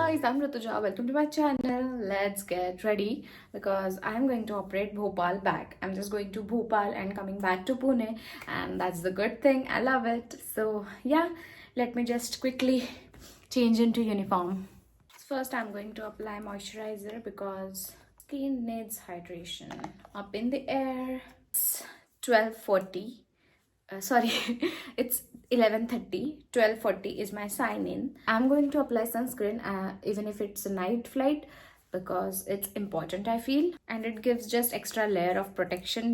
guys, I'm Rituja. Welcome to my channel. Let's get ready because I'm going to operate Bhopal back. I'm just going to Bhopal and coming back to Pune, and that's the good thing. I love it. So yeah, let me just quickly change into uniform. First, I'm going to apply moisturizer because skin needs hydration. Up in the air. It's 12:40. Sorry, it's 11:30. 12:40 is my sign in. I'm going to apply sunscreen even if it's a night flight because it's important, I feel, and it gives just extra layer of protection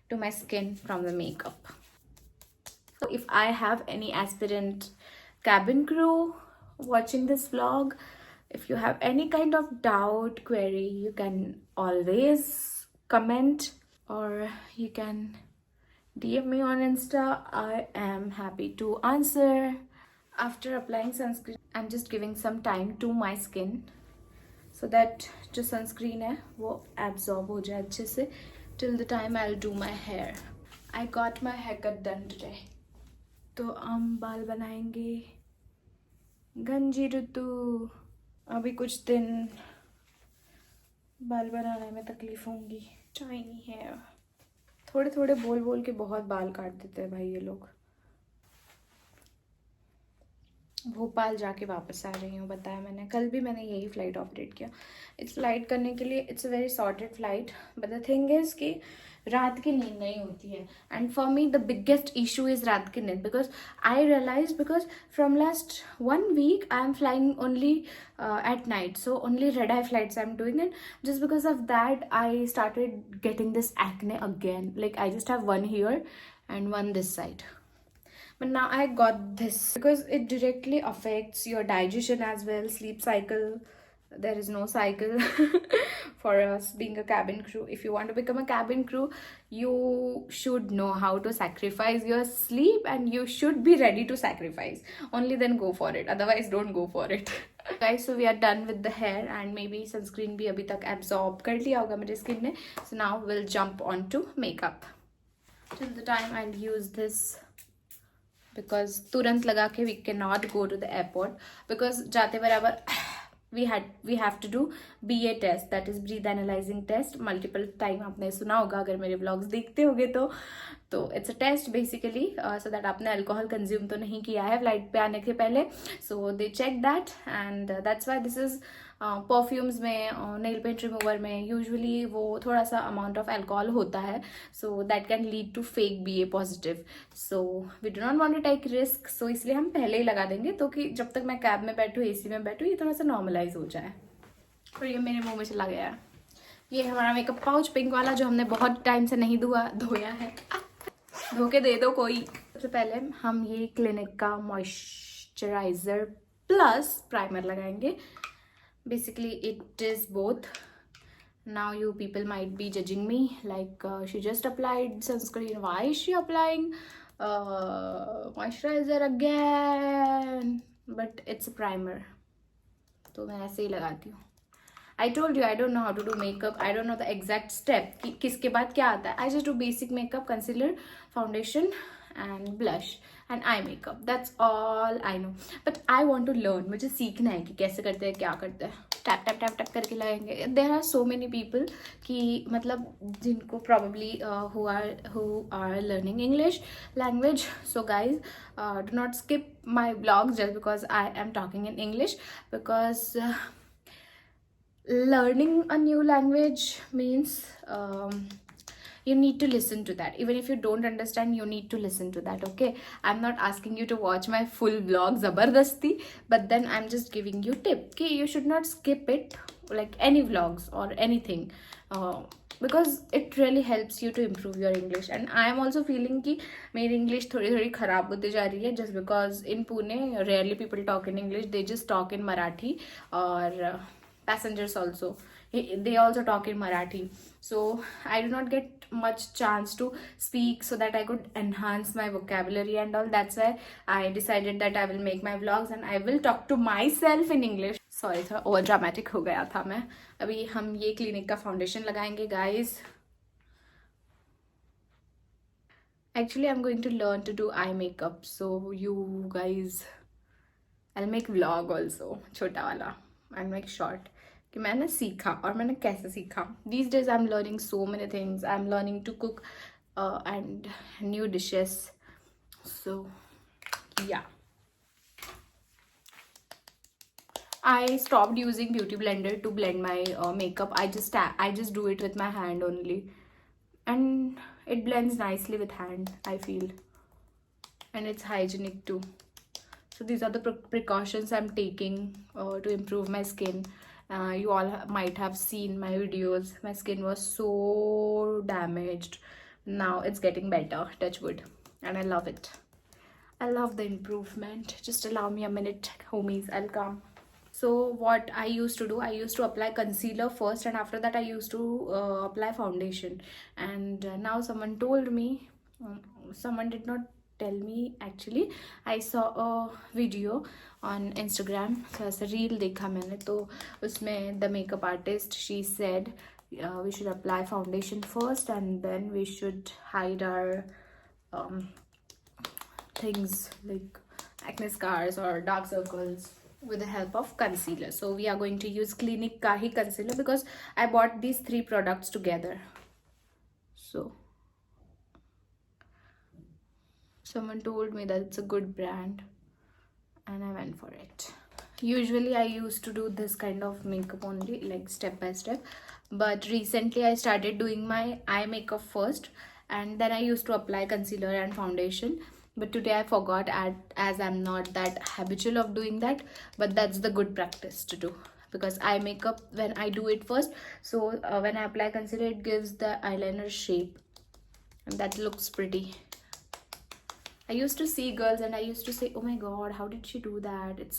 to my skin from the makeup. So if I have any aspirant cabin crew watching this vlog, if you have any kind of doubt, query, you can always comment or you can DM me on Insta. I am happy to answer. After applying sunscreen, I'm just giving some time to my skin so that जो sunscreen है वो absorb हो जाए अच्छे से till the time I'll do my hair. I got my haircut done today. तो हम बाल बनाएंगे. गंजी ऋतु. अभी कुछ दिन बाल बनाने में तकलीफ होंगी. Shiny hair. थोड़े थोड़े बोल बोल के बहुत बाल काट देते हैं भाई ये लोग. भोपाल जाके वापस आ रही हूँ, बताया मैंने. कल भी मैंने यही फ़्लाइट ऑपरेट किया. इस फ्लाइट करने के लिए it's a very sorted flight, but the thing is कि रात की नींद नहीं होती है. And for me the biggest issue is रात की नींद because I realise because from last 1 week I am flying only at night, so only red eye flights I'm doing, and just because of that I started getting this acne again. Like I just have one here and one this side, but now I got this because it directly affects your digestion as well, sleep cycle. There is no cycle for us being a cabin crew. If you want to become a cabin crew, you should know how to sacrifice your sleep and you should be ready to sacrifice. Only then go for it, otherwise don't go for it. Guys, so we are done with the hair and maybe sunscreen bhi abhi tak absorb kar liya hoga mere skin ne. So now we'll jump on to makeup. Till the time I'll use this because तुरंत लगा के we cannot go to the airport because जाते बराबर we have to do BA test, that is breathe analyzing test. multiple time आपने सुना होगा अगर मेरे vlogs देखते होगे तो it's a test basically so that आपने alcohol consume तो नहीं किया है flight पे आने के पहले. So they check that and that's why this is perfumes में नेल पेंट रिमूवर में यूजुअली वो थोड़ा सा अमाउंट ऑफ अल्कोहल होता है, so that can lead to fake BA positive. So we do not want to take risk, सो इसलिए हम पहले ही लगा देंगे तो कि जब तक मैं कैब में बैठूँ AC में बैठूँ ये थोड़ा सा नॉर्मलाइज हो जाए. और ये मेरे मुंह में चला गया है. ये हमारा मेकअप पाउच पिंक वाला जो हमने बहुत टाइम से नहीं धोया है. धो के दे दो कोई. सबसे पहले हम ये क्लिनिक का मॉइस्चराइजर प्लस प्राइमर लगाएंगे. Basically it is both. Now you people might be judging me like she just applied sunscreen, why is she applying moisturizer again, but it's a primer तो मैं ऐसे ही लगाती हूँ. I told you I don't know how to do makeup. I don't know the exact step कि किसके बाद क्या आता है. I just do basic makeup, concealer, foundation and blush and eye makeup. That's all I know. But I want to learn. मुझे सीखना है कि कैसे करते हैं, क्या करते हैं. टैप टैप टैप टैप करके लगाएंगे. There are so many people कि मतलब जिनको probably who are learning English language. So guys, do not skip my vlogs just because I am talking in English because learning a new language means you need to listen to that. Even if you don't understand, you need to listen to that. Okay, I'm not asking you to watch my full vlog zabardasti, but then I'm just giving you tip. Okay, you should not skip it like any vlogs or anything because it really helps you to improve your English. And I am also feeling कि मेरी English थोड़ी थोड़ी खराब होती जा रही है just because in Pune rarely people talk in English. They just talk in Marathi or passengers also, they also talk in Marathi. So I do not get much chance to speak so that I could enhance my vocabulary and all. That's why I decided that I will make my vlogs and I will talk to myself in English. Sorry, थोड़ा over dramatic हो गया था मैं. अभी हम ये clinic का foundation लगाएंगे guys. Actually I'm going to learn to do eye makeup, so you guys I make vlog also, छोटा वाला, आई मेक शॉर्ट कि मैंने सीखा और मैंने कैसे सीखा. These days I am learning so many things. I am learning to cook and new dishes. So yeah, I stopped using beauty blender to blend my makeup. I just do it with my hand only, and it blends nicely with hand, I feel, and it's hygienic too. So these are the precautions I'm taking to improve my skin. You all might have seen my videos. My skin was so damaged. Now it's getting better, touch wood, and I love it. I love the improvement. Just allow me a minute, homies. I'll come. So what I used to do, I used to apply concealer first, and after that I used to apply foundation. And now someone told me, someone did not tell me actually, I saw a video on Instagram. So ऐसा reel देखा मैंने, तो उसमें the makeup artist, she said we should apply foundation first and then we should hide our things like acne scars or dark circles with the help of concealer. So we are going to use Clinique ka hi concealer because I bought these 3 products together. So someone told me that it's a good brand and I went for it. Usually I used to do this kind of makeup only, like step by step, but recently I started doing my eye makeup first and then I used to apply concealer and foundation. But today I forgot, as I'm not that habitual of doing that, but that's the good practice to do, because eye makeup, when I do it first, so when I apply concealer, it gives the eyeliner shape and that looks pretty. I used to see girls and I used to say, oh my god, how did she do that? It's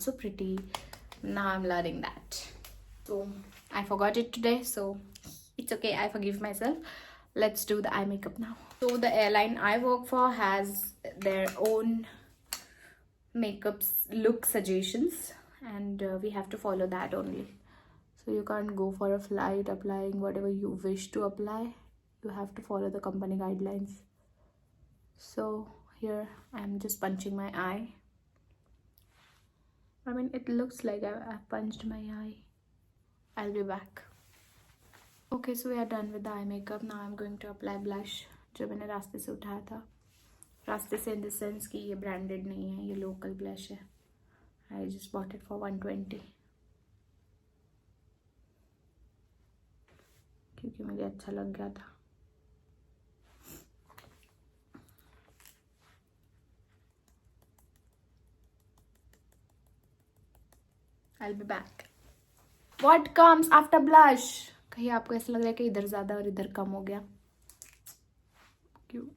so pretty. Now I'm learning that. So I forgot it today, so it's okay, I forgive myself. Let's do the eye makeup now. So the airline I work for has their own makeup look suggestions, and we have to follow that only. So you can't go for a flight applying whatever you wish to apply. You have to follow the company guidelines. So here I'm just punching my eye. I mean, it looks like I punched my eye. I'll be back. Okay, so we are done with the eye makeup. Now I'm going to apply blush, जो मैंने रास्ते से उठाया था. रास्ते से in the sense कि ये branded नहीं है, ये local blush है. I just bought it for 120 क्योंकि मुझे अच्छा लग गया था. I'll be back. What comes after blush? कहीं आपको ऐसा लग रहा है कि इधर ज़्यादा और इधर कम हो गया?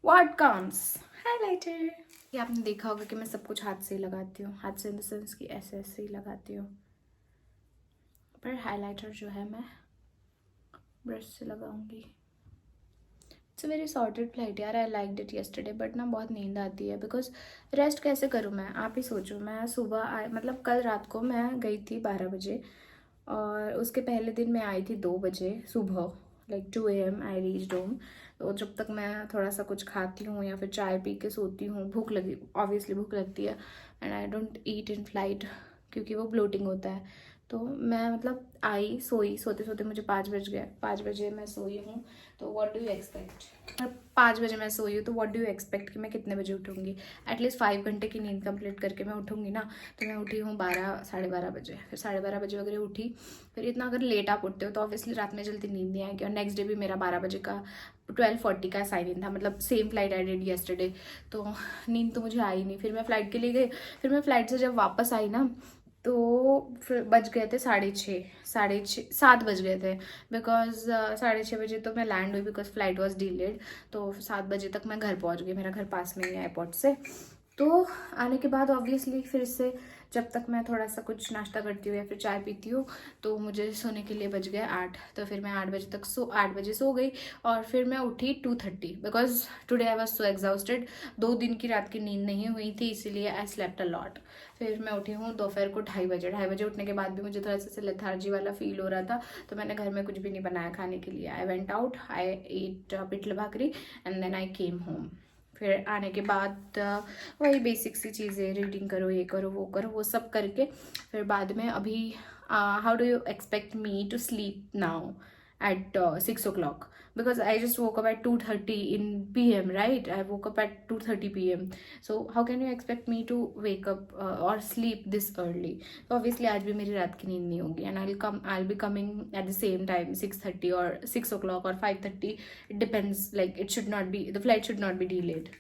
What comes? Highlighter. ये आपने देखा होगा कि मैं सब कुछ हाथ से ही लगाती हूँ. हाथ से इन द सेंस कि ऐसे ऐसे ही लगाती हूँ. पर हाइलाइटर जो है मैं ब्रश से लगाऊंगी. It's a very sorted flight यार. I like it yesterday, but ना बहुत नींद आती है बिकॉज रेस्ट कैसे करूँ मैं? आप ही सोचो. मैं सुबह मतलब कल रात को मैं गई थी 12 बजे और उसके पहले दिन मैं आई थी 2 बजे सुबह, like 2 AM I reached home. तो जब तक मैं थोड़ा सा कुछ खाती हूँ या फिर चाय पी के सोती हूँ, भूख लगी, ऑब्वियसली भूख लगती है, and I don't eat in flight क्योंकि वो ब्लोटिंग होता है. तो मैं मतलब आई, सोई, सोते सोते मुझे 5 बज गए. 5 बजे मैं सोई हूँ, तो व्हाट डू यू एक्सपेक्ट? 5 बजे मैं सोई हूँ तो व्हाट डू यू एक्सपेक्ट कि मैं कितने बजे उठूँगी? एटलीस्ट 5 घंटे की नींद कंप्लीट करके मैं उठूँगी ना. तो मैं उठी हूँ 12, 12:30 बजे. फिर 12:30 बजे वगैरह उठी. फिर इतना अगर लेट आप उठते हो तो ऑब्वियसली रात में जल्दी नींद नहीं आएगी. और नेक्स्ट डे भी मेरा 12 बजे का 12:40 का साइन इन था, मतलब same flight I did yesterday. तो नींद तो मुझे आई नहीं. फिर मैं फ़्लाइट के लिए गई. फिर मैं फ़्लाइट से जब वापस आई ना, तो फिर बज गए थे 6:30, 7 बज गए थे. बिकॉज 6:30 बजे तो मैं लैंड हुई बिकॉज फ्लाइट वॉज डिलेड. तो 7 बजे तक मैं घर पहुंच गई. मेरा घर पास में ही है एयरपोर्ट से. तो आने के बाद ऑब्वियसली फिर से जब तक मैं थोड़ा सा कुछ नाश्ता करती हूँ या फिर चाय पीती हूँ, तो मुझे सोने के लिए बज गए 8. तो फिर मैं 8 बजे सो गई. और फिर मैं उठी 2:30 because today I was so exhausted. 2 दिन की रात की नींद नहीं हुई थी, इसीलिए आई स्लेप्ट अ लॉट. फिर मैं उठी हूँ दोपहर को 2:30 उठने के बाद भी मुझे थोड़ा सा लेथार्जी वाला फील हो रहा था. तो मैंने घर में कुछ भी नहीं बनाया खाने के लिए. I went out, I ate pithla bhakri and then I came home. फिर आने के बाद वही बेसिक सी चीज़ें, रीडिंग करो, ये करो, वो सब करके फिर बाद में अभी how do you expect me to sleep now at 6 o'clock because I just woke up at 2:30 in PM, right? I woke up at 2:30 PM. So how can you expect me to wake up or sleep this early? So obviously आज भी मेरी रात की नींद नहीं होगी and I'll be coming at the same time 6:30 or 6 o'clock or 5:30. It depends, like it should not be, the flight should not be delayed.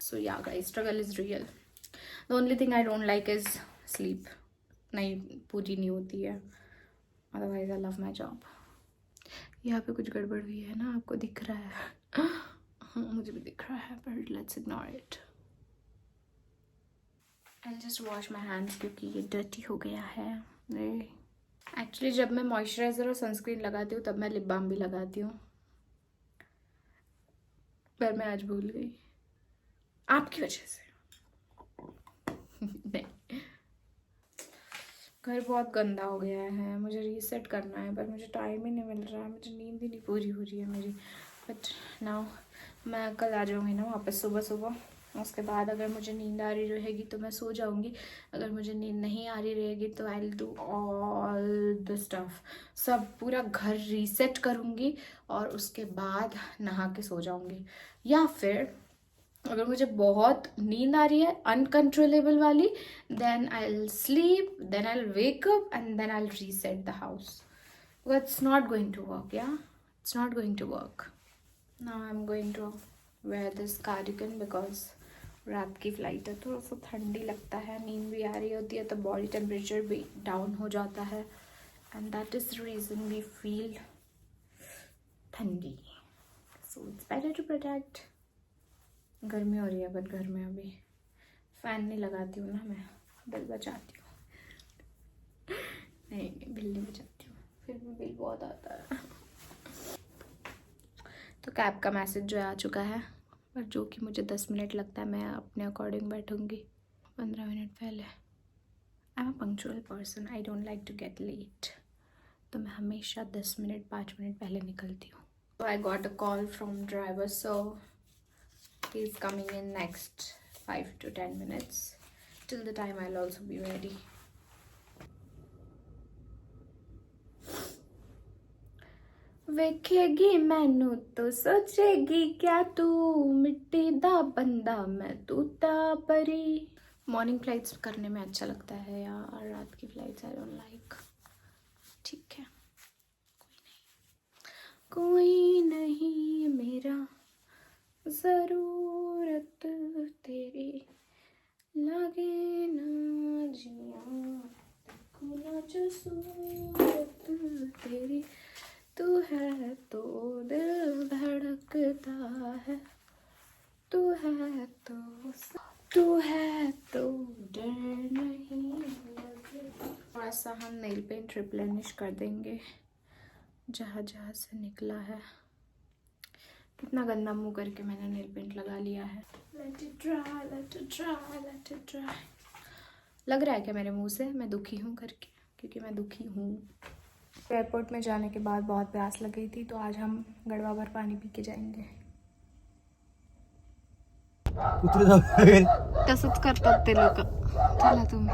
So yeah guys, struggle is real. The only thing I don't like is sleep. नहीं पूरी नहीं होती है, otherwise I love my job. यहाँ पे कुछ गड़बड़ हुई है ना, आपको दिख रहा है? हाँ मुझे भी दिख रहा है, but let's ignore it. I just wash my hands क्योंकि ये डर्टी हो गया है। एक्चुअली जब मैं मॉइस्चराइज़र और सनस्क्रीन लगाती हूँ तब मैं लिप बाम भी लगाती हूँ, पर मैं आज भूल गई आपकी वजह से। नहीं, घर बहुत गंदा हो गया है, मुझे रीसेट करना है पर मुझे टाइम ही नहीं मिल रहा है, मुझे नींद ही नहीं पूरी हो रही है मेरी। बट नाउ मैं कल आ जाऊँगी ना वापस सुबह सुबह, उसके बाद अगर मुझे नींद आ रही रहेगी तो मैं सो जाऊँगी, अगर मुझे नींद नहीं आ रही रहेगी तो I will do all the stuff, सब पूरा घर रीसेट करूँगी और उसके बाद नहा के सो जाऊँगी। या फिर अगर मुझे बहुत नींद आ रही है अनकंट्रोलेबल वाली, then I will sleep, then I will wake up and then I will reset the house. It's not going to work, yeah it's not going to work. Now I am going to wear this cardigan because रात की flight है, थोड़ा सा ठंडी लगता है, नींद भी आ रही होती है तो बॉडी टेम्परेचर भी डाउन हो जाता है and that is the reason we feel ठंडी। So it's better to protect. गर्मी हो रही है बट घर में अभी फ़ैन नहीं लगाती हूँ ना, मैं बिल बचाती हूँ। नहीं बिल नहीं बचाती हूँ, फिर भी बिल बहुत आता है। तो कैब का मैसेज जो आ चुका है, पर जो कि मुझे 10 मिनट लगता है, मैं अपने अकॉर्डिंग बैठूँगी 15 मिनट पहले। I am a punctual person, I don't like to get late, तो मैं हमेशा 10 मिनट 5 मिनट पहले निकलती हूँ। तो I got a call from driver, so he is coming in next 5 to 10 minutes. Till the time I'll also be ready. वेखेगी मैनू तो सोचेगी क्या तू, मिट्टी दा बंदा मैं तूता परी। मॉर्निंग फ्लाइट्स करने में अच्छा लगता है यार, रात की फ्लाइट्स आई डोंट लाइक। ठीक है, कोई नहीं मेरा ज़रूरत तेरी, लगे ना जिया ना जो सूरत तेरी, तू है तो दिल धड़कता है, तू है तो डर नहीं लगे। थोड़ा सा हम नेल पेंट रिप्लेनिश कर देंगे जहाँ जहाँ से निकला है। कितना गंदा मुंह करके मैंने नेल पेंट लगा लिया है। Let it dry, let it dry, let it dry। लग रहा है क्या मेरे मुंह से मैं दुखी हूँ करके? क्योंकि मैं दुखी हूँ। एयरपोर्ट में जाने के बाद बहुत प्यास लग गई थी, तो आज हम गड़वा भर पानी पी के जाएंगे। तसंच करतात ते लोक। चला तुम्ही।